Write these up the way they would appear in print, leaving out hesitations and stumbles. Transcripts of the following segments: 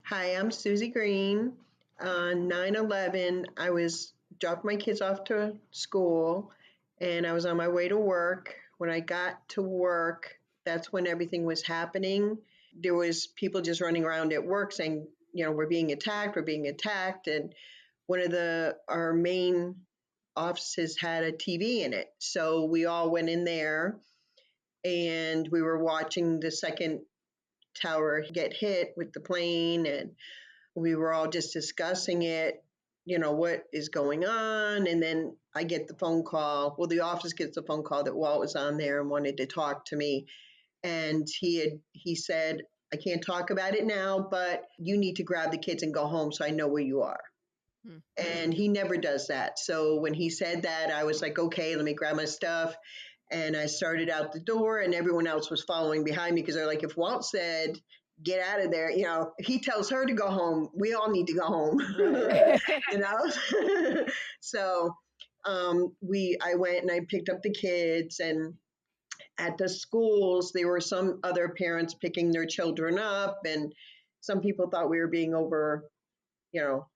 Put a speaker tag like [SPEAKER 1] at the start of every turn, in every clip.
[SPEAKER 1] Hi, I'm Suzie Greene. On 9/11, I was dropped my kids off to school and I was on my way to work. When I got to work, that's when everything was happening. There was people just running around at work saying, we're being attacked, we're being attacked. And one of the our main offices had a TV in it. So we all went in there and we were watching the second tower get hit with the plane, and we were all just discussing it, what is going on. And then I get the phone call. Well, the office gets the phone call that Walt was on there and wanted to talk to me. And he said, I can't talk about it now, but you need to grab the kids and go home so I know where you are.
[SPEAKER 2] Hmm.
[SPEAKER 1] And he never does that. So when he said that, I was like, okay, let me grab my stuff. And I started out the door, and everyone else was following behind me because they're like, if Walt said, get out of there, if he tells her to go home, we all need to go home,
[SPEAKER 2] Right.
[SPEAKER 1] you know? So I went and I picked up the kids, and at the schools, there were some other parents picking their children up, and some people thought we were being over, you know,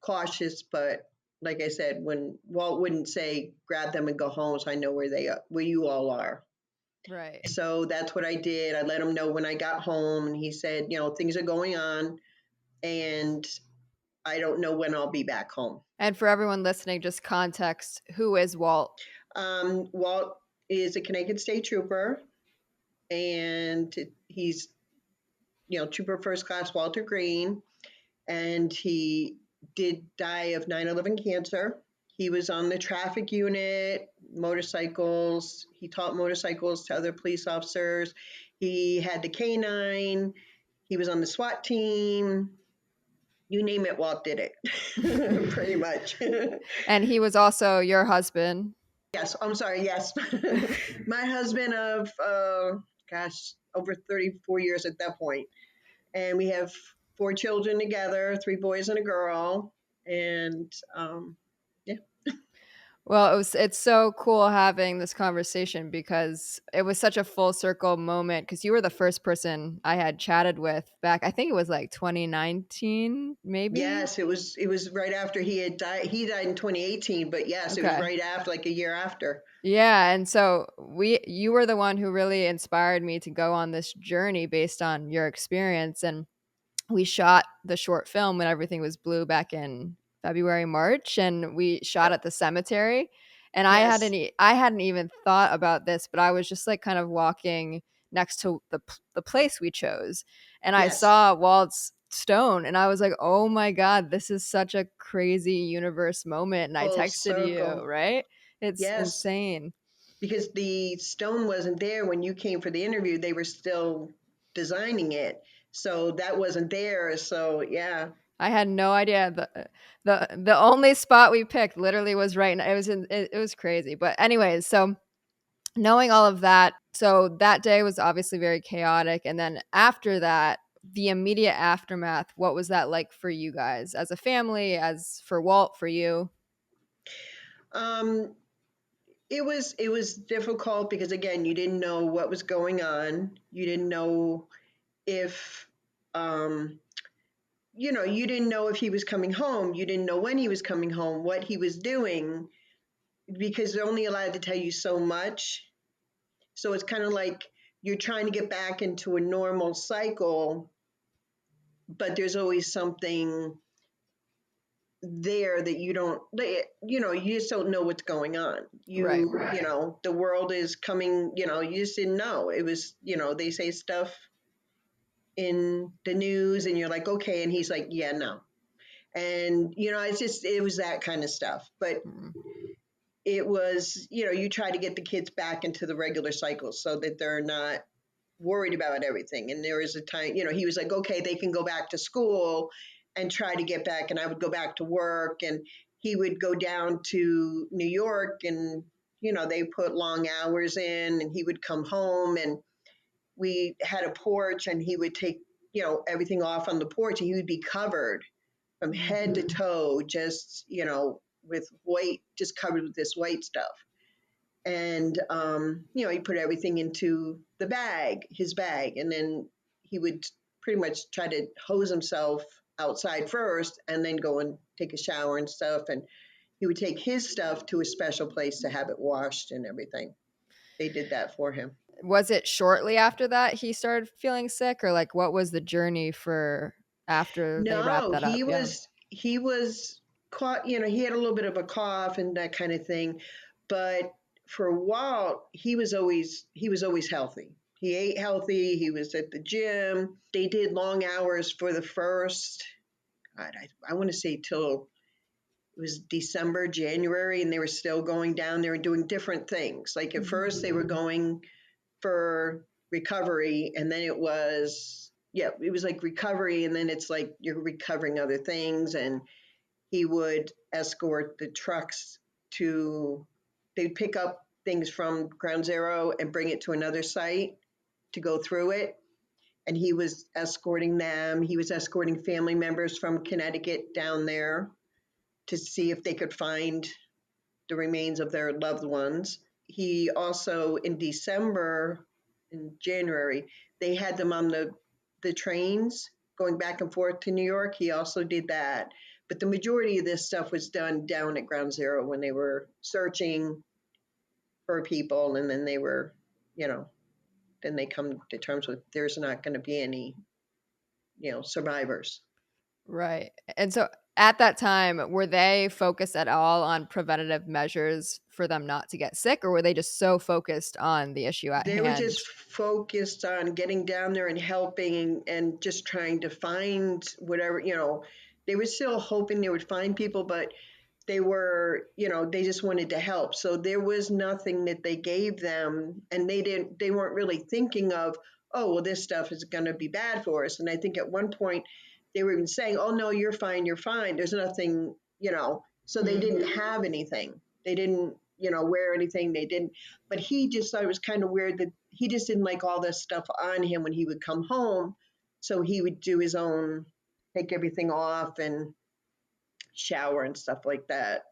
[SPEAKER 1] cautious, but like I said, when Walt wouldn't say grab them and go home, so I know where you all are.
[SPEAKER 2] Right.
[SPEAKER 1] So that's what I did. I let him know when I got home, and he said, things are going on, and I don't know when I'll be back home.
[SPEAKER 2] And for everyone listening, just context, who is Walt?
[SPEAKER 1] Walt is a Connecticut State Trooper, and he's, Trooper First Class Walter Greene, and he did die of 9/11 cancer. He was on the traffic unit, motorcycles. He taught motorcycles to other police officers. He had the canine. He was on the SWAT team. You name it, Walt did it, pretty much.
[SPEAKER 2] And he was also your husband.
[SPEAKER 1] Yes, I'm sorry. Yes, my husband of over 34 years at that point, and we have four children together, three boys and a girl, and yeah.
[SPEAKER 2] Well, it's so cool having this conversation because it was such a full circle moment because you were the first person I had chatted with back, I think it was like 2019, maybe.
[SPEAKER 1] Yes, it was right after he had died. He died in 2018, but yes, it was
[SPEAKER 2] Okay.
[SPEAKER 1] right after, like a year after.
[SPEAKER 2] Yeah, and so you were the one who really inspired me to go on this journey based on your experience, and we shot the short film when everything was blue back in February, March, and we shot
[SPEAKER 1] Yep.
[SPEAKER 2] at the cemetery. And
[SPEAKER 1] Yes.
[SPEAKER 2] I hadn't even thought about this, but I was just like kind of walking next to the place we chose, and I
[SPEAKER 1] Yes.
[SPEAKER 2] saw Walt's stone, and I was like, "Oh my god, this is such a crazy universe moment." And I
[SPEAKER 1] Full
[SPEAKER 2] texted you,
[SPEAKER 1] circle.
[SPEAKER 2] right? It's
[SPEAKER 1] Yes,
[SPEAKER 2] insane.
[SPEAKER 1] because the stone wasn't there when you came for the interview. They were still designing it, so that wasn't there. So yeah.
[SPEAKER 2] I had no idea. The only spot we picked literally was right. It was it was crazy. But anyways, so knowing all of that, so that day was obviously very chaotic. And then after that, the immediate aftermath, what was that like for you guys as a family, as for Walt, for you?
[SPEAKER 1] Um, it was difficult because again, you didn't know what was going on. You didn't know if um, you didn't know if he was coming home. You didn't know when he was coming home, what he was doing, because they're only allowed to tell you so much. So it's kind of like you're trying to get back into a normal cycle, but there's always something there that you just don't know what's going on.
[SPEAKER 2] Right.
[SPEAKER 1] The world is coming, you just didn't know. It was, they say stuff in the news and you're like, okay. And he's like, yeah, no. And, it was that kind of stuff. But
[SPEAKER 2] Mm.
[SPEAKER 1] it was, you try to get the kids back into the regular cycle so that they're not worried about everything. And there was a time, he was like, okay, they can go back to school and try to get back. And I would go back to work, and he would go down to New York, and, they put long hours in, and he would come home, and we had a porch, and he would take, everything off on the porch, and he would be covered from head to toe, just, with white, just covered with this white stuff. And he put everything into his bag, and then he would pretty much try to hose himself outside first and then go and take a shower and stuff. And he would take his stuff to a special place to have it washed and everything. They did that for him.
[SPEAKER 2] Was it shortly after that he started feeling sick, or like what was the journey for after they wrapped
[SPEAKER 1] No,
[SPEAKER 2] that up? Yeah.
[SPEAKER 1] he was caught, you know, he had a little bit of a cough and that kind of thing. But for Walt, he was always healthy. He ate healthy, he was at the gym. They did long hours for the first, God, I want to say till it was December, January, and they were still going down there and doing different things. Like at first they were going for recovery, and then it was, yeah, it was like recovery, and then it's like you're recovering other things. And he would escort the trucks to, they'd pick up things from ground zero and bring it to another site to go through it. And he was escorting them. He was escorting family members from Connecticut down there to see if they could find the remains of their loved ones. He also, in December, in January, they had them on the trains going back and forth to New York. He also did that. But the majority of this stuff was done down at Ground Zero when they were searching for people. And then they were, you know, then they come to terms with there's not going to be any, you know, survivors.
[SPEAKER 2] Right. And so at that time, were they focused at all on preventative measures for them not to get sick, or were they just so focused on the issue at
[SPEAKER 1] They were just
[SPEAKER 2] hand?
[SPEAKER 1] focused on getting down there and helping and just trying to find whatever, you know, they were still hoping they would find people, but they were, you know, they just wanted to help. So there was nothing that they gave them, and they weren't really thinking of, oh, well, this stuff is going to be bad for us. And I think at one point they were even saying, oh, no, you're fine, you're fine. There's nothing, you know, so they didn't have anything. They didn't, you know, wear anything. They didn't, but he just thought it was kind of weird that he just didn't like all this stuff on him when he would come home. So he would do his own, take everything off and shower and stuff like that,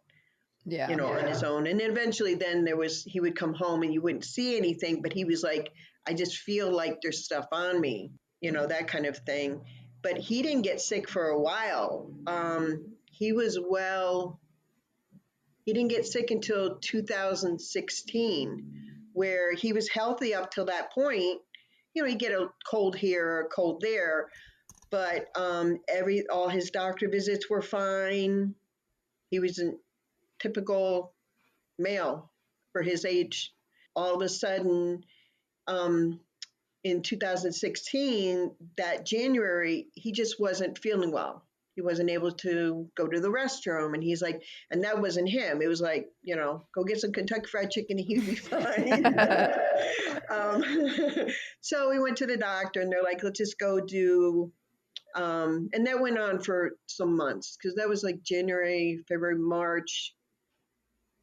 [SPEAKER 1] you
[SPEAKER 2] Yeah.
[SPEAKER 1] know, on his own. And then eventually then he would come home and you wouldn't see anything, but he was like, I just feel like there's stuff on me, you know, that kind of thing. But he didn't get sick for a while. He was well, he didn't get sick until 2016, where he was healthy up till that point. You know, he'd get a cold here, a cold there, but all his doctor visits were fine. He was a typical male for his age. All of a sudden, um, in 2016, that January, he just wasn't feeling well. He wasn't able to go to the restroom. And he's like, and that wasn't him. It was like, you know, go get some Kentucky Fried Chicken and he'd be fine. um, so we went to the doctor and they're like, let's just go do, and that went on for some months because that was like January, February, March.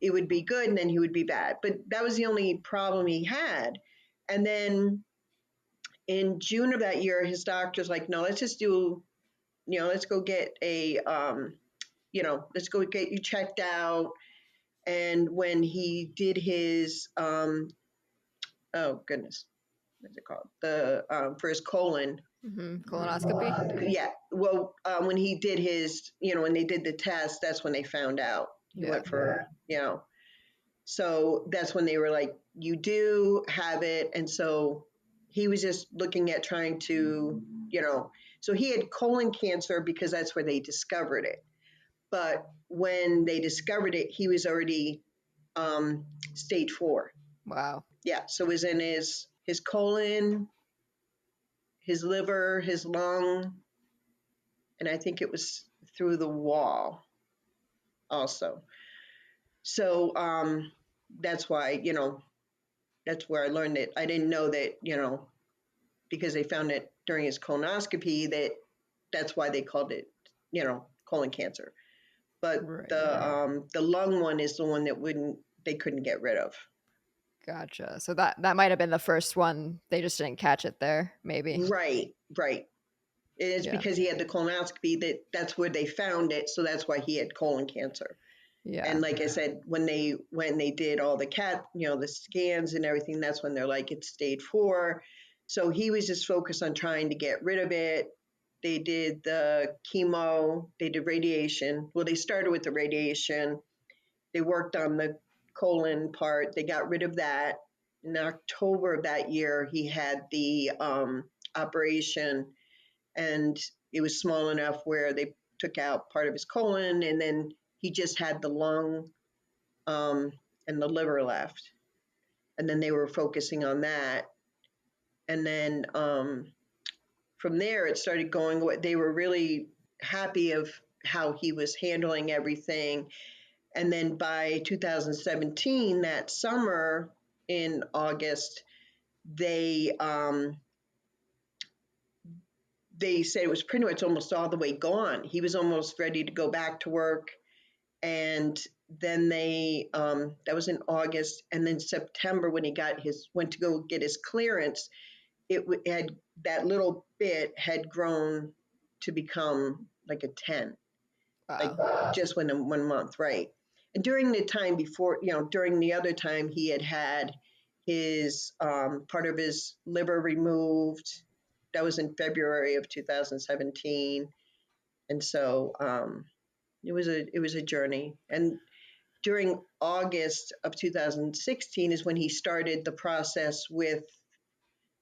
[SPEAKER 1] It would be good and then he would be bad. But that was the only problem he had. And then in June of that year, his doctor's like, no, let's just do, you know, let's go get a, you know, let's go get you checked out. And when he did his, oh goodness, what's it called? For his colon.
[SPEAKER 2] Colonoscopy.
[SPEAKER 1] Yeah. Well, when he did his, you know, when they did the test, that's when they found out. He went for, you know, so that's when they were like, you do have it. And so he was just looking at trying to, you know, so he had colon cancer because that's where they discovered it. But when they discovered it, he was already stage 4.
[SPEAKER 2] Wow.
[SPEAKER 1] Yeah. So it was in his colon, his liver, his lung, and I think it was through the wall also. So that's why, you know, that's where I learned it. I didn't know that, you know, because they found it during his colonoscopy that's why they called it, you know, colon cancer. But
[SPEAKER 2] Right.
[SPEAKER 1] the lung one is the one that they couldn't get rid of.
[SPEAKER 2] Gotcha. So that might have been the first one. They just didn't catch it there, maybe.
[SPEAKER 1] Right. It's
[SPEAKER 2] Yeah.
[SPEAKER 1] because he had the colonoscopy that's where they found it. So that's why he had colon cancer.
[SPEAKER 2] Yeah.
[SPEAKER 1] And like I said, when they did all the the scans and everything, that's when they're like, it's stage 4. So he was just focused on trying to get rid of it. They did the chemo, they did radiation. Well, they started with the radiation. They worked on the colon part. They got rid of that. In October of that year, he had the operation, and it was small enough where they took out part of his colon, and then he just had the lung um, and the liver left. And then they were focusing on that. And then from there, it started going. They were really happy of how he was handling everything. And then by 2017, that summer in August, they they said it was pretty much almost all the way gone. He was almost ready to go back to work. And then they that was in August, and then September when he went to go get his clearance, it had that little bit had grown to become like a 10, like
[SPEAKER 2] Wow.
[SPEAKER 1] just within 1 month, right? And during the time before, during the other time, he had his part of his liver removed. That was in February of 2017, and so it was a journey. And during August of 2016 is when he started the process with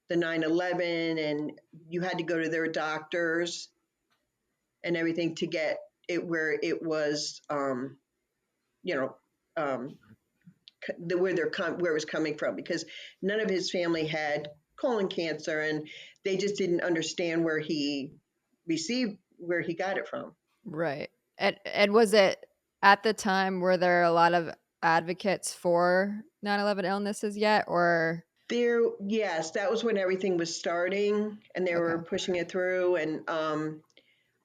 [SPEAKER 1] the 9/11, and you had to go to their doctors and everything to get it where it was, you know, um, where it was coming from, because none of his family had colon cancer, and they just didn't understand where he got it from.
[SPEAKER 2] Right. And was it at the time, were there a lot of advocates for 9/11 illnesses yet, or
[SPEAKER 1] There, yes, that was when everything was starting, and they
[SPEAKER 2] okay.
[SPEAKER 1] were pushing it through. And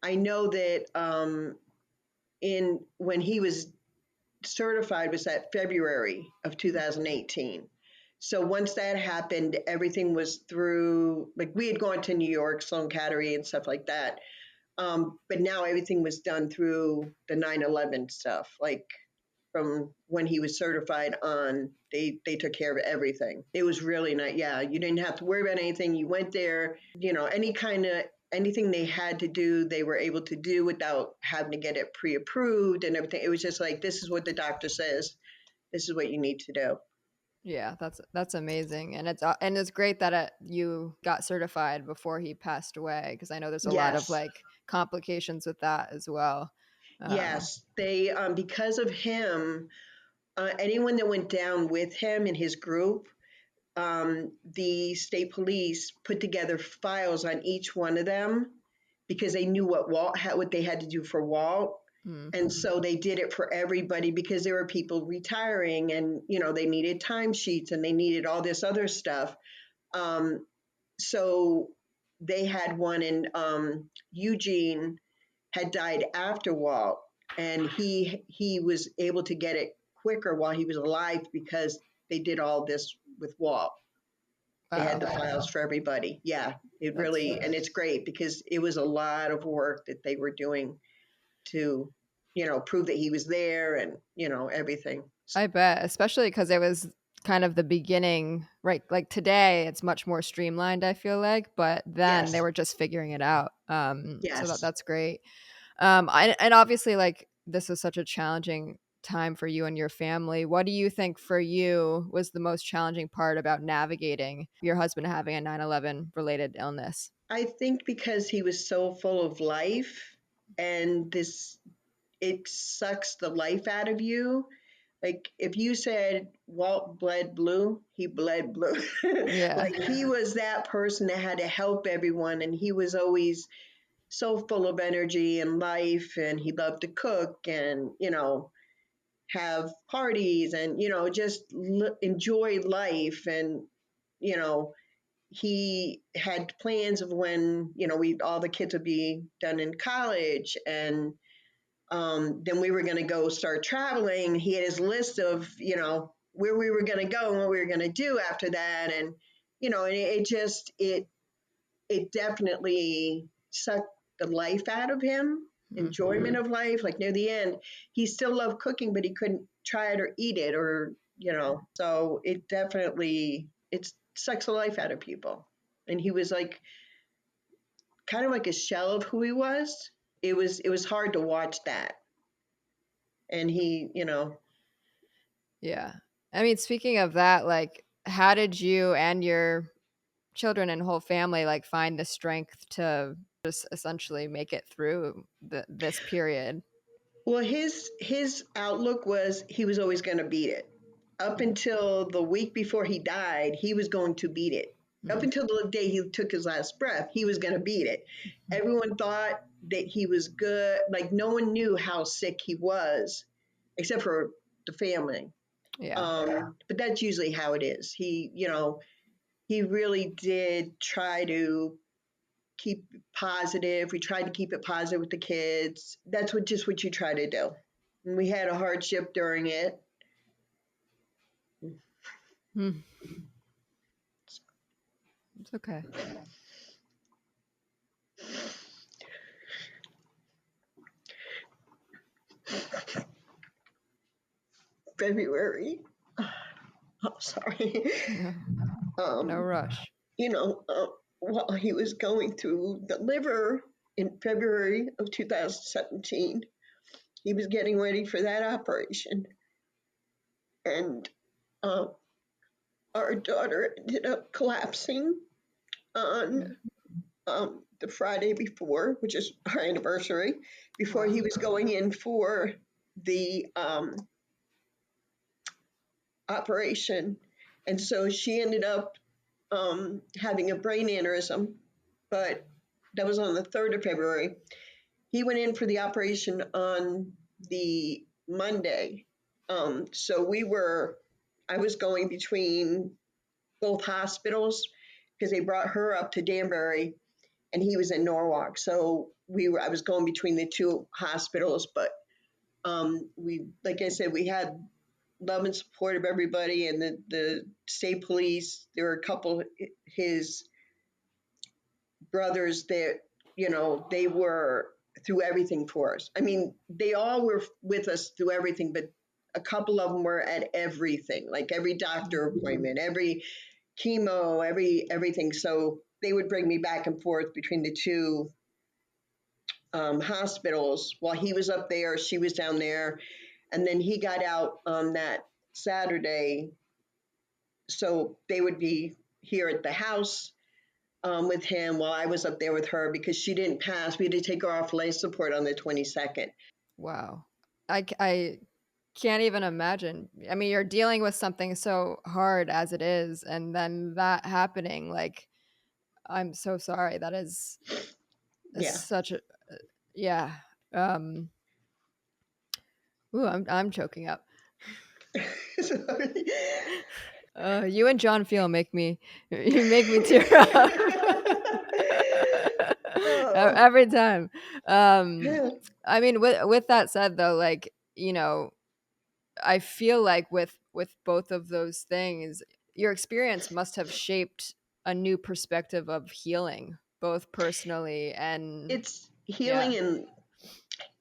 [SPEAKER 1] I know that in when he was certified was that February of 2018. So once that happened, everything was through, like we had gone to New York, Sloan Cattery and stuff like that. But now everything was done through the 9/11 stuff. Like from when he was certified on, they took care of everything. It was really nice. Yeah, you didn't have to worry about anything. You went there, anything they had to do, they were able to do without having to get it pre-approved and everything. It was just like, this is what the doctor says. This is what you need to do.
[SPEAKER 2] Yeah, that's amazing, and it's great that you got certified before he passed away, because I know there's a lot of
[SPEAKER 1] Yes,
[SPEAKER 2] like complications with that as well. Um,
[SPEAKER 1] yes. They because of him, anyone that went down with him in his group, the state police put together files on each one of them because they knew what they had to do for Walt.
[SPEAKER 2] mm,
[SPEAKER 1] And so they did it for everybody because there were people retiring, and they needed timesheets and they needed all this other stuff. Um, so they had one in Eugene had died after Walt, and he was able to get it quicker while he was alive because they did all this with Walt. They had
[SPEAKER 2] wow,
[SPEAKER 1] the files for everybody. Yeah, it
[SPEAKER 2] that's
[SPEAKER 1] really, and it's great because it was a lot of work that they were doing to, prove that he was there and, everything.
[SPEAKER 2] I bet, especially because it was kind of the beginning, right? Like today, it's much more streamlined, I feel like, but then they
[SPEAKER 1] Yes,
[SPEAKER 2] were just figuring it out. So
[SPEAKER 1] yes.
[SPEAKER 2] that's great. And obviously, like this was such a challenging time for you and your family. What do you think for you was the most challenging part about navigating your husband having a 9/11 related illness?
[SPEAKER 1] I think because he was so full of life, and it sucks the life out of you. Like if you said Walt bled blue, he bled blue.
[SPEAKER 2] Yeah.
[SPEAKER 1] Like he was that person that had to help everyone, and he was always so full of energy and life, and he loved to cook and, have parties and, just enjoy life. And, you know, he had plans of when, we all the kids would be done in college, and then we were going to go start traveling. He had his list of, where we were going to go and what we were going to do after that. And, and it definitely sucked the life out of him,
[SPEAKER 2] Hmm.
[SPEAKER 1] enjoyment of life. Like near the end, he still loved cooking, but he couldn't try it or eat it, or, so it definitely, it sucks the life out of people. and he was like kind of like a shell of who he was. It was hard to watch that. And he,
[SPEAKER 2] Yeah. I mean, speaking of that, like, how did you and your children and whole family like find the strength to just essentially make it through this period?
[SPEAKER 1] well, his outlook was he was always going to beat it. Up until the week before he died, he was going to beat it. Up
[SPEAKER 2] Mm.
[SPEAKER 1] until the day he took his last breath, he was going to beat it. Everyone thought that he was good. Like no one knew how sick he was, except for the family.
[SPEAKER 2] Yeah.
[SPEAKER 1] But that's usually how it is. He really did try to keep positive. We tried to keep it positive with the kids. That's what you try to do. And we had a hardship during it.
[SPEAKER 2] Hmm. It's okay.
[SPEAKER 1] February. Oh, sorry.
[SPEAKER 2] No, no
[SPEAKER 1] Um,
[SPEAKER 2] rush.
[SPEAKER 1] while he was going through the liver in February of 2017, he was getting ready for that operation. And um, our daughter ended up collapsing
[SPEAKER 2] Yeah.
[SPEAKER 1] on the Friday before, which is our anniversary, before
[SPEAKER 2] Wow.
[SPEAKER 1] he was going in for the operation. And so she ended up having a brain aneurysm, but that was on the 3rd of February. He went in for the operation on the Monday. I was going between both hospitals because they brought her up to Danbury and he was in Norwalk. So I was going between the two hospitals, but like I said, we had love and support of everybody and the state police. There were a couple his brothers that they were through everything for us. I mean, they all were with us through everything, but a couple of them were at everything, like every doctor appointment, every chemo, everything. So they would bring me back and forth between the two hospitals. While he was up there, she was down there, and then he got out on that Saturday. So they would be here at the house with him while I was up there with her because she didn't pass. We had to take her off life support on the 22nd.
[SPEAKER 2] Wow. I can't even imagine. I mean, you're dealing with something so hard as it is, and then that happening, like, I'm so sorry. That is
[SPEAKER 1] Yeah.
[SPEAKER 2] such a, yeah. Um, ooh, I'm choking up.
[SPEAKER 1] Sorry.
[SPEAKER 2] You and John Feel make me you make me tear up
[SPEAKER 1] Oh,
[SPEAKER 2] every time. Um,
[SPEAKER 1] yeah.
[SPEAKER 2] I mean, with that said, though, like, I feel like with both of those things, your experience must have shaped a new perspective of healing, both personally and
[SPEAKER 1] It's healing
[SPEAKER 2] yeah.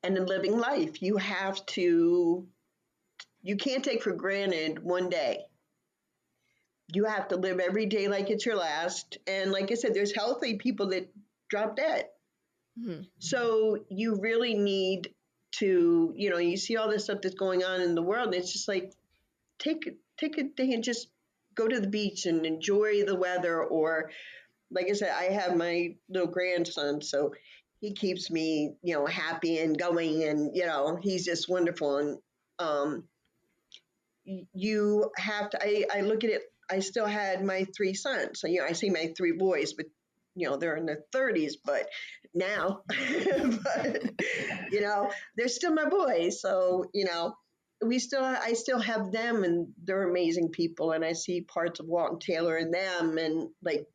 [SPEAKER 1] and in living life. You can't take for granted one day. You have to live every day like it's your last. And like I said, there's healthy people that drop dead.
[SPEAKER 2] Mhm.
[SPEAKER 1] So you really need to, you see all this stuff that's going on in the world, and it's just like take a day and just go to the beach and enjoy the weather. Or like I said, I have my little grandson, so he keeps me, happy and going, and he's just wonderful. And um, you have to. I look at it. I still had my three sons. So I see my three boys, but they're in their 30s, but now, but they're still my boys. So I still have them, and they're amazing people, and I see parts of Walt and Taylor in them, and like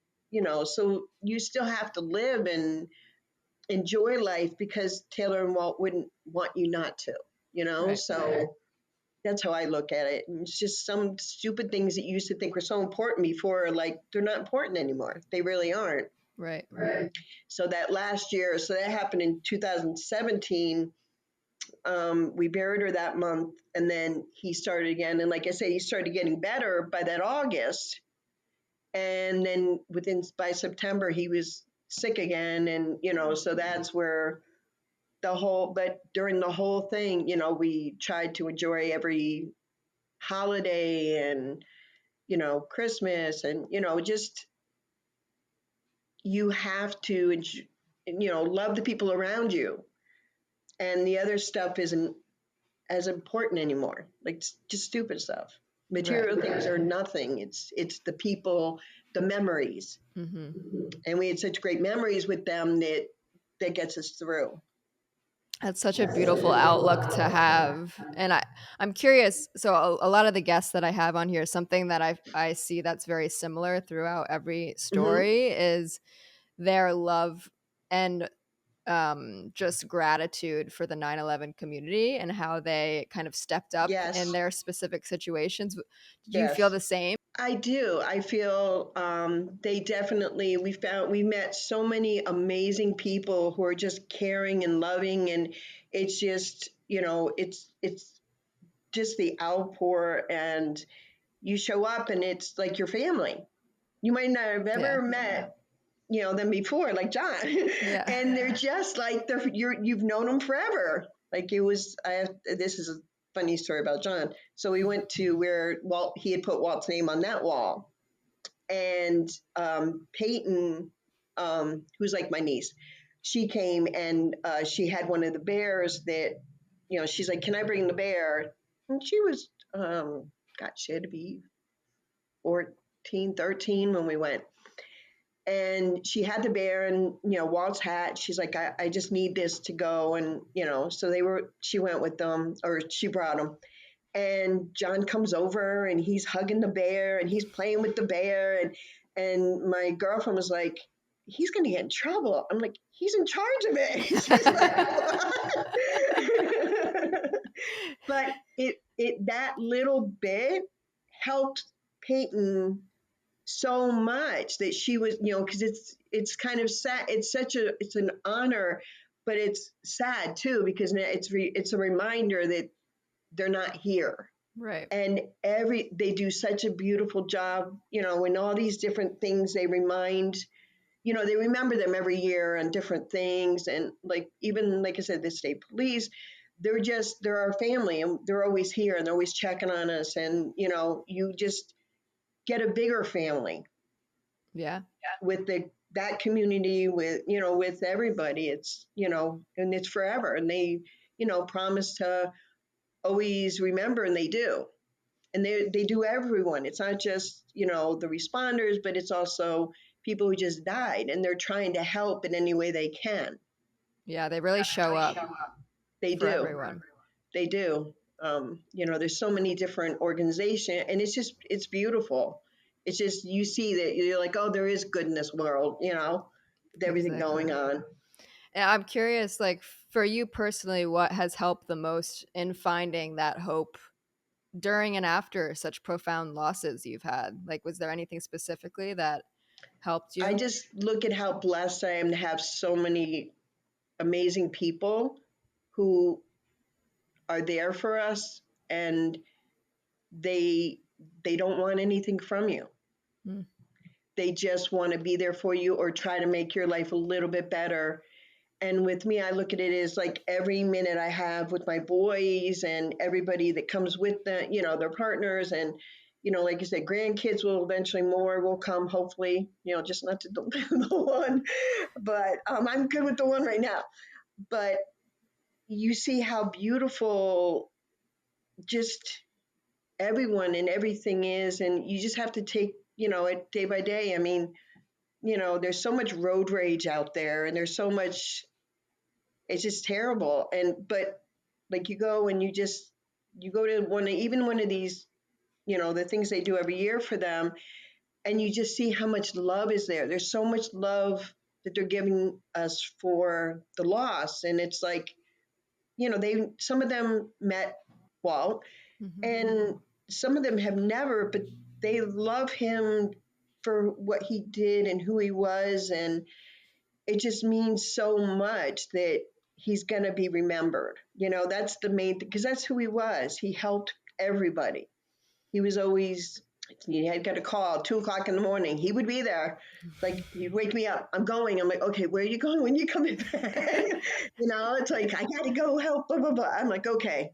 [SPEAKER 1] so you still have to live and enjoy life because Taylor and Walt wouldn't want you not to.
[SPEAKER 2] Right,
[SPEAKER 1] So that's how I look at it. And it's just some stupid things that you used to think were so important before, like they're not important anymore. They really aren't.
[SPEAKER 2] right.
[SPEAKER 1] So that last year, so that happened in 2017. We buried her that month, and then he started again. And like I said, he started getting better by that August. And then by September, he was sick again. And, so that's where but during the whole thing, we tried to enjoy every holiday and, Christmas and, just you have to, love the people around you. And the other stuff isn't as important anymore. Like just stupid stuff.
[SPEAKER 2] Right.
[SPEAKER 1] Material things are nothing. It's the people, the memories.
[SPEAKER 2] Mm-hmm.
[SPEAKER 1] And we had such great memories with them that gets us through.
[SPEAKER 2] That's such a beautiful outlook to have. And I'm curious. So a lot of the guests that I have on here, something that I see that's very similar throughout every
[SPEAKER 1] Mm-hmm.
[SPEAKER 2] story is their love and just gratitude for the 9/11 community and how they kind of stepped up in
[SPEAKER 1] Yes,
[SPEAKER 2] their specific situations. Did you feel
[SPEAKER 1] yes.
[SPEAKER 2] the same?
[SPEAKER 1] I do. I feel they definitely, we met so many amazing people who are just caring and loving. And it's just, it's just the outpour. And you show up and it's like your family. You might not have
[SPEAKER 2] Yeah.
[SPEAKER 1] ever met, them before, like John.
[SPEAKER 2] Yeah.
[SPEAKER 1] And they're just like, you've known them forever. Like this is a funny story about John. So we went to where Walt, he had put Walt's name on that wall. And Peyton, who's like my niece, she came and she had one of the bears that, she's like, can I bring the bear? And she was, God, she had to be 14, 13 when we went. And she had the bear and, Walt's hat. She's like, I just need this to go. And, so she went with them, or she brought them. And John comes over and he's hugging the bear and he's playing with the bear. And my girlfriend was like, he's going to get in trouble. I'm like, he's in charge of it. She's like, but that little bit helped Peyton so much that she was, because it's kind of sad. It's an honor, but it's sad too because it's a reminder that they're not here.
[SPEAKER 2] Right.
[SPEAKER 1] And they do such a beautiful job, in all these different things they they remember them every year on different things. And like, even like I said, the state police, they're our family and they're always here and they're always checking on us. And, you just get a bigger family
[SPEAKER 2] Yeah.
[SPEAKER 1] with that community, with everybody. It's, and it's forever. And they, promise to always remember, and they do. And they do everyone. It's not just, the responders, but it's also people who just died and they're trying to help in any way they can.
[SPEAKER 2] Yeah, they really show up
[SPEAKER 1] They
[SPEAKER 2] for
[SPEAKER 1] do.
[SPEAKER 2] everyone.
[SPEAKER 1] They do. There's so many different organizations and it's beautiful. It's just, you see that you're like, oh, there is good in this world, with everything
[SPEAKER 2] Exactly.
[SPEAKER 1] going on.
[SPEAKER 2] And I'm curious, like for you personally, what has helped the most in finding that hope during and after such profound losses you've had? Like, was there anything specifically that helped
[SPEAKER 1] I
[SPEAKER 2] you?
[SPEAKER 1] just look at how blessed I am to have so many amazing people who are there for us, and they they don't want anything from you.
[SPEAKER 2] Mm.
[SPEAKER 1] They just want to be there for you or try to make your life a little bit better. And with me, I look at it as like every minute I have with my boys and everybody that comes with them, their partners. And, like you said, grandkids will come, hopefully, just not to the one. But I'm good with the one right now. But you see how beautiful just everyone and everything is. And you just have to take, it day by day. I mean, there's so much road rage out there and there's so much, it's just terrible. But like you go and you go to even one of these, the things they do every year for them, and you just see how much love is there. There's so much love that they're giving us for the loss. And it's like, some of them met Walt
[SPEAKER 2] Mm-hmm.
[SPEAKER 1] and some of them have never, but they love him for what he did and who he was. And it just means so much that he's going to be remembered. That's the main thing, because that's who he was. He helped everybody. He was always You had got a call 2 o'clock in the morning. He would be there. Like he'd wake me up. I'm going. I'm like, okay, where are you going? When you coming back? It's like I gotta go help. Blah blah blah. I'm like, okay.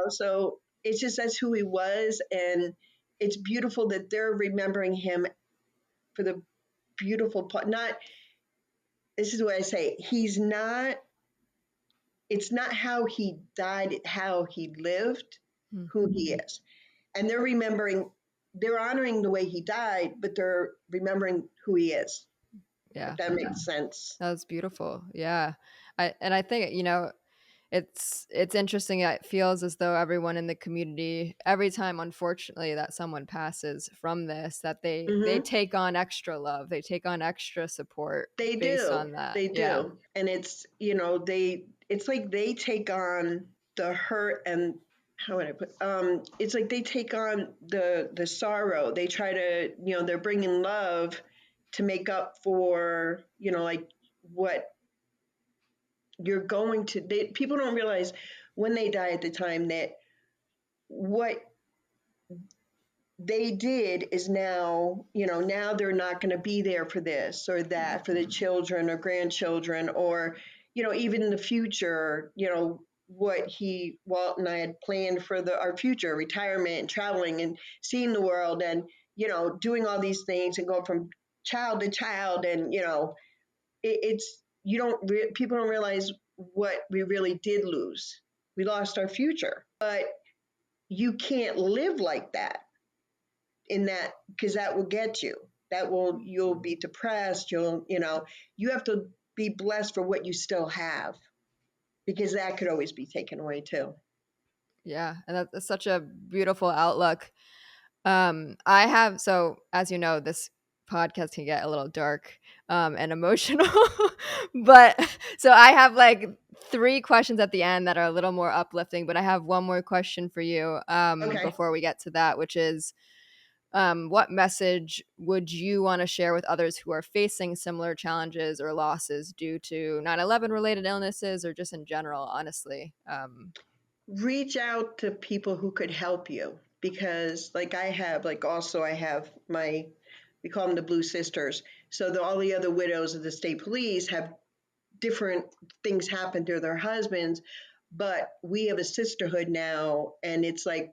[SPEAKER 1] So it's just that's who he was, and it's beautiful that they're remembering him for the beautiful part. Not this is what I say. He's not. It's not how he died. It's how he lived. Who he is, and they're remembering. They're honoring the way he died, but they're remembering who he is.
[SPEAKER 2] Yeah.
[SPEAKER 1] If that makes sense.
[SPEAKER 2] That was beautiful. Yeah. I think, it's interesting. It feels as though everyone in the community, every time, unfortunately, that someone passes from this, that they
[SPEAKER 1] Hmm.
[SPEAKER 2] take on extra love, they take on extra support
[SPEAKER 1] They
[SPEAKER 2] based
[SPEAKER 1] do.
[SPEAKER 2] on that.
[SPEAKER 1] They
[SPEAKER 2] Yeah.
[SPEAKER 1] do. And it's like they take on the hurt and how would I put it's like they take on the sorrow. They try to, they're bringing love to make up for, like what you're going to people don't realize when they die at the time that what they did is now, now they're not going to be there for this or that for the children or grandchildren or, even in the future, what Walt and I had planned for our future, retirement and traveling and seeing the world and, doing all these things and going from child to child. And, it's, people don't realize what we really did lose. We lost our future, but you can't live like that in that because that will get you you'll be depressed you have to be blessed for what you still have because that could always be taken away too.
[SPEAKER 2] Yeah. And that's such a beautiful outlook. I have, so as you know, this podcast can get a little dark and emotional, but so I have like 3 questions at the end that are a little more uplifting, but I have one more question for you
[SPEAKER 1] Okay.
[SPEAKER 2] before we get to that, which is what message would you want to share with others who are facing similar challenges or losses due to 9/11 related illnesses or just in general, honestly?
[SPEAKER 1] Reach out to people who could help you because I have my we call them the blue sisters, so all the other widows of the state police have different things happen to their husbands, but we have a sisterhood now and it's like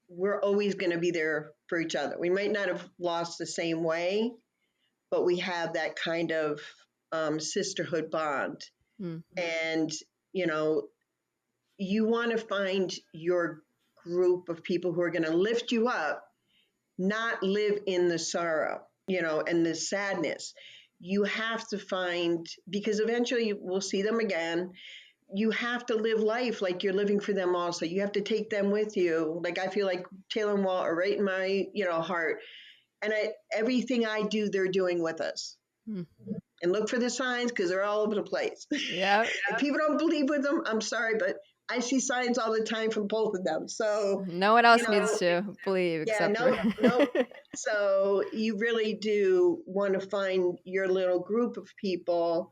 [SPEAKER 1] we're always going to be there for each other. We might not have lost the same way, but we have that kind of sisterhood bond.
[SPEAKER 2] Hmm.
[SPEAKER 1] And, you know, you want to find your group of people who are going to lift you up, not live in the sorrow, and the sadness. You have to find, because eventually we'll see them again. You have to live life like you're living for them also. You have to take them with you. Like I feel like Taylor and Walt are right in my, heart. And everything I do, they're doing with us.
[SPEAKER 2] Hmm.
[SPEAKER 1] And look for the signs because they're all over the place.
[SPEAKER 2] Yeah.
[SPEAKER 1] If people don't believe with them, I'm sorry, but I see signs all the time from both of them. So,
[SPEAKER 2] No one
[SPEAKER 1] you
[SPEAKER 2] else needs
[SPEAKER 1] know,
[SPEAKER 2] to believe
[SPEAKER 1] yeah,
[SPEAKER 2] except for.
[SPEAKER 1] no, no. So you really do want to find your little group of people.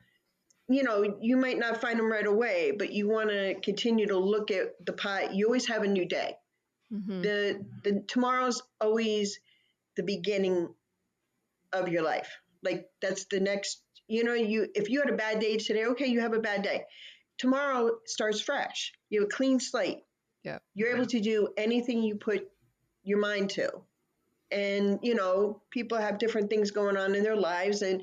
[SPEAKER 1] You might not find them right away, but you want to continue to look at the pot. You always have a new day.
[SPEAKER 2] Hmm.
[SPEAKER 1] The tomorrow's always the beginning of your life. Like that's the next. If you had a bad day today, okay, you have a bad day. Tomorrow starts fresh. You have a clean slate.
[SPEAKER 2] Yeah.
[SPEAKER 1] You're able to do anything you put your mind to. And people have different things going on in their lives, and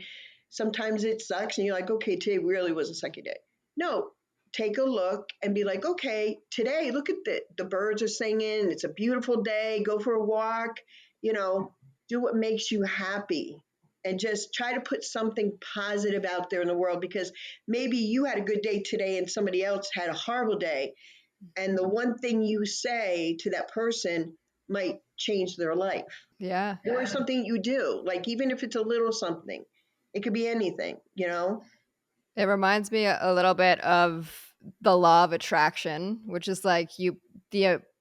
[SPEAKER 1] sometimes it sucks and you're like, okay, today really was a sucky day. No, take a look and be like, okay, today look at the birds are singing, it's a beautiful day, go for a walk, you know do what makes you happy, and just try to put something positive out there in the world, because maybe you had a good day today and somebody else had a horrible day, and the one thing you say to that person might change their life.
[SPEAKER 2] Yeah.
[SPEAKER 1] Or something you do, like even if it's a little something, it could be anything.
[SPEAKER 2] It reminds me a little bit of the law of attraction, which is like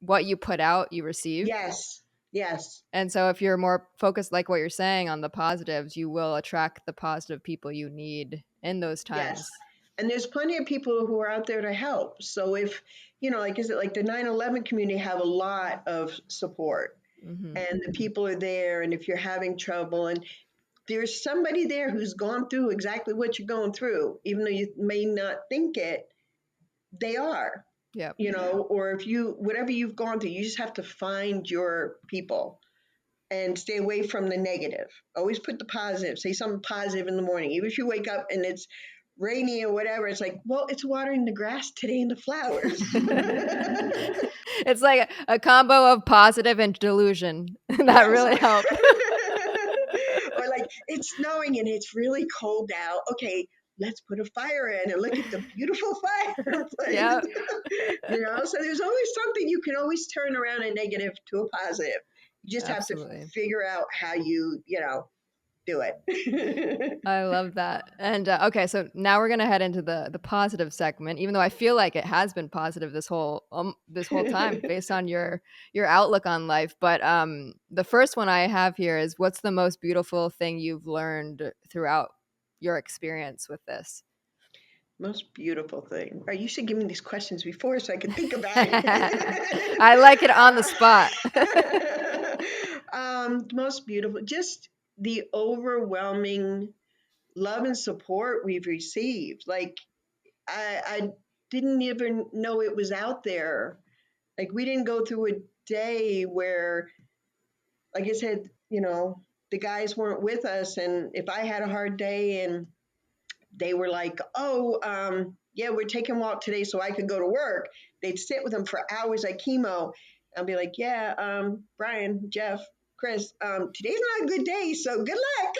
[SPEAKER 2] what you put out, you receive.
[SPEAKER 1] Yes, yes,
[SPEAKER 2] And so if you're more focused, like what you're saying, on the positives, you will attract the positive people you need in those
[SPEAKER 1] yes.
[SPEAKER 2] times.
[SPEAKER 1] And there's plenty of people who are out there to help. So if, like, is it like the 9/11 community have a lot of support? and the people are there. And if you're having trouble, and there's somebody there who's gone through exactly what you're going through, even though you may not think it, they are,
[SPEAKER 2] Yep.
[SPEAKER 1] or if whatever you've gone through, you just have to find your people and stay away from the negative. Always put the positive, say something positive in the morning. Even if you wake up and it's rainy or whatever, it's like, well, it's watering the grass today and the flowers.
[SPEAKER 2] It's like a combo of positive and delusion. That really helped.
[SPEAKER 1] Or like, it's snowing and it's really cold out. Okay, let's put a fire in and look at the beautiful fireplace.
[SPEAKER 2] Yeah.
[SPEAKER 1] So there's always something. You can always turn around a negative to a positive. You just have to figure out how you do it.
[SPEAKER 2] I love that. And okay, so now we're gonna head into the positive segment, even though I feel like it has been positive this whole time based on your outlook on life. But the first one I have here is, what's the most beautiful thing you've learned throughout your experience with this?
[SPEAKER 1] Most beautiful thing. Right, you should give me these questions before so I can think about it.
[SPEAKER 2] I like it on the spot.
[SPEAKER 1] Most beautiful, just the overwhelming love and support we've received. Like, I didn't even know it was out there. Like, we didn't go through a day where, like I said, the guys weren't with us, and if I had a hard day and they were like, oh, yeah, we're taking Walt today so I could go to work. They'd sit with him for hours at chemo. I'll be like, yeah, Brian, Jeff, Chris, today's not a good day, so good luck.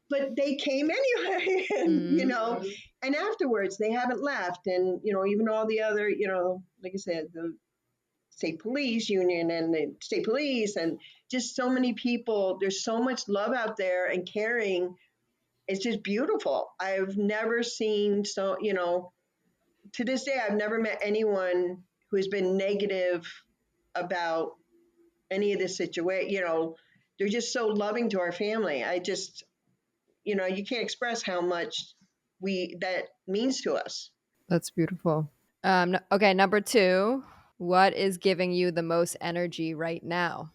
[SPEAKER 1] But they came anyway, and, and afterwards they haven't left. And, even all the other, like I said, the state police union and the state police, and just so many people, there's so much love out there and caring. It's just beautiful. I've never seen to this day, I've never met anyone who's been negative about any of this situation. They're just so loving to our family. I just, you can't express how much that means to us.
[SPEAKER 2] That's beautiful. Okay, number 2, what is giving you the most energy right now?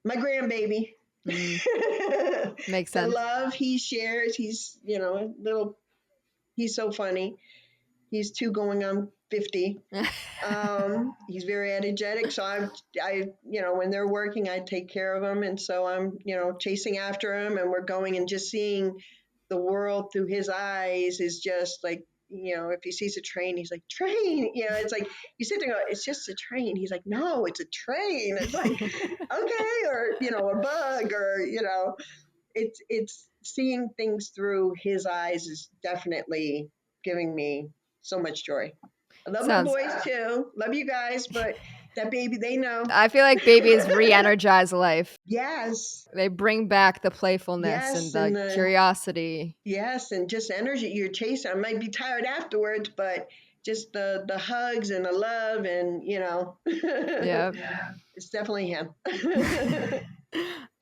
[SPEAKER 1] My grandbaby.
[SPEAKER 2] Makes sense.
[SPEAKER 1] The love he shares. He's, he's so funny. He's 2 going on 50. He's very energetic. So I, when they're working, I take care of them. And so I'm, chasing after him, and we're going, and just seeing the world through his eyes is just like, if he sees a train, he's like, train, it's like, you sit there and go, it's just a train. He's like, no, it's a train. It's like, okay. Or, a bug, or, it's seeing things through his eyes is definitely giving me so much joy. I love my boys too. Love you guys, but that baby, they know.
[SPEAKER 2] I feel like babies re-energize life.
[SPEAKER 1] Yes.
[SPEAKER 2] They bring back the playfulness and the curiosity.
[SPEAKER 1] Yes, and just energy you're chasing. I might be tired afterwards, but just the hugs and the love, and
[SPEAKER 2] Yeah.
[SPEAKER 1] It's definitely him.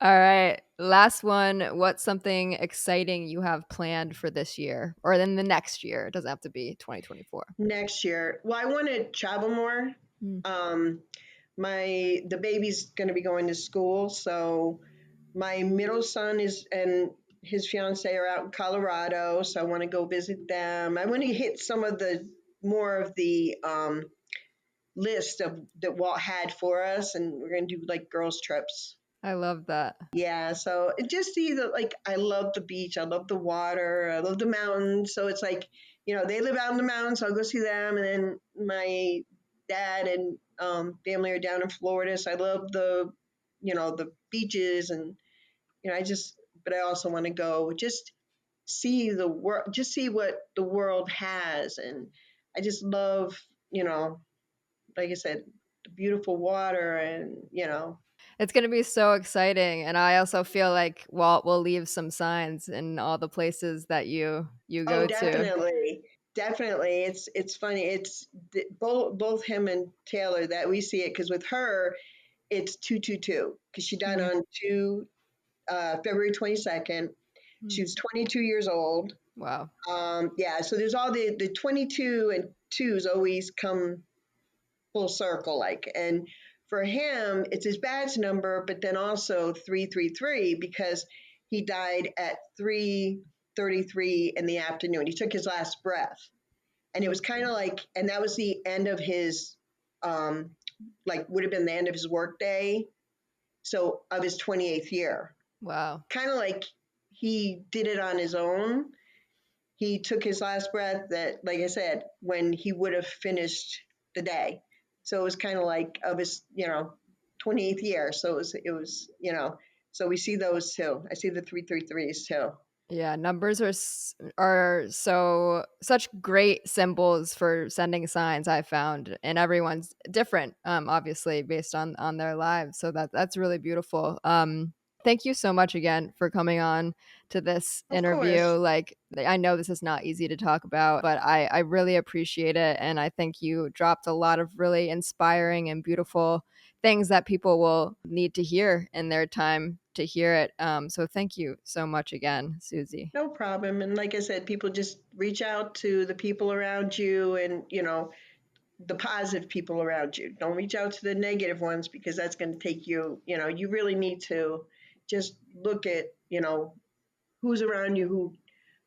[SPEAKER 2] All right. Last one. What's something exciting you have planned for this year, or then the next year? It doesn't have to be 2024.
[SPEAKER 1] Next year. Well, I want to travel more. The baby's going to be going to school, so my middle son and his fiance are out in Colorado, so I want to go visit them. I want to hit some of the more of the list that Walt had for us, and we're going to do like girls trips.
[SPEAKER 2] I love that.
[SPEAKER 1] Yeah, so just see I love the beach, I love the water, I love the mountains. So it's like, they live out in the mountains, so I'll go see them. And then my dad and family are down in Florida, so I love the beaches, and but I also want to go just see the world, just see what the world has. And I just love, like I said, the beautiful water, and
[SPEAKER 2] It's going to be so exciting. And I also feel like Walt will leave some signs in all the places that you go
[SPEAKER 1] to. Definitely. It's funny. It's both him and Taylor that we see it, because with her, it's 222, because she died on February 22nd. She was 22 years old.
[SPEAKER 2] Wow.
[SPEAKER 1] Yeah. So there's all the 22 and 2s always come full circle, and for him, it's his badge number, but then also 333 because he died at 3:33 in the afternoon. He took his last breath, and it was kind of like, and that was the end of his, um, like would have been the end of his workday, so of his 28th year.
[SPEAKER 2] Wow.
[SPEAKER 1] Kind of like he did it on his own. He took his last breath that, like I said, when he would have finished the day. So it was kind of like of his, 28th year. So it was, so we see those too. I see the 333s too.
[SPEAKER 2] Yeah, numbers are so such great symbols for sending signs, I found, and everyone's different, obviously based on their lives. So that's really beautiful. Thank you so much again for coming on to this
[SPEAKER 1] Of
[SPEAKER 2] interview.
[SPEAKER 1] course.
[SPEAKER 2] Like, I know this is not easy to talk about, but I really appreciate it, and I think you dropped a lot of really inspiring and beautiful things that people will need to hear in their time to hear it. So thank you so much again, Suzie.
[SPEAKER 1] No problem. And like I said, people just reach out to the people around you and, the positive people around you. Don't reach out to the negative ones because that's going to take you, you really need to just look at, who's around you,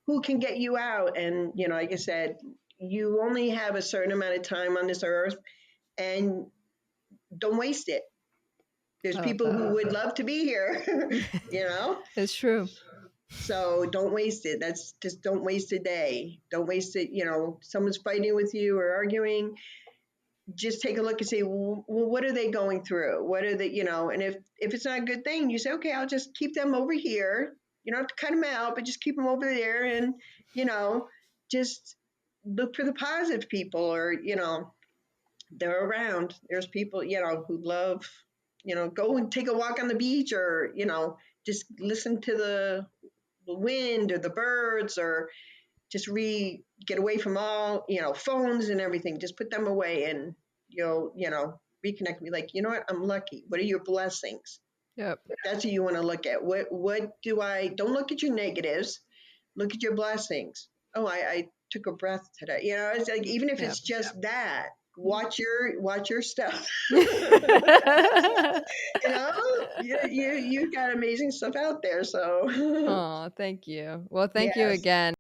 [SPEAKER 1] who can get you out. And, like I said, you only have a certain amount of time on this earth and don't waste it. There's
[SPEAKER 2] I love
[SPEAKER 1] people
[SPEAKER 2] that.
[SPEAKER 1] who would love to be here, you know?
[SPEAKER 2] It's true.
[SPEAKER 1] So don't waste it. That's just don't waste a day. Don't waste it. Someone's fighting with you or arguing. Just take a look and say, well, what are they going through? What are they, and if it's not a good thing, you say, okay, I'll just keep them over here. You don't have to cut them out, but just keep them over there and, just look for the positive people or, they're around. There's people, who love, go and take a walk on the beach or, just listen to the wind or the birds or just get away from all, phones and everything. Just put them away and you'll, reconnect me. Like, you know what? I'm lucky. What are your blessings?
[SPEAKER 2] Yep.
[SPEAKER 1] That's what you want to look at. Don't look at your negatives. Look at your blessings. Oh, I took a breath today. It's like, even if
[SPEAKER 2] Yep.
[SPEAKER 1] it's just that, watch your stuff. You got amazing stuff out there. So
[SPEAKER 2] Oh, thank you. Well, thank you
[SPEAKER 1] yes.
[SPEAKER 2] again.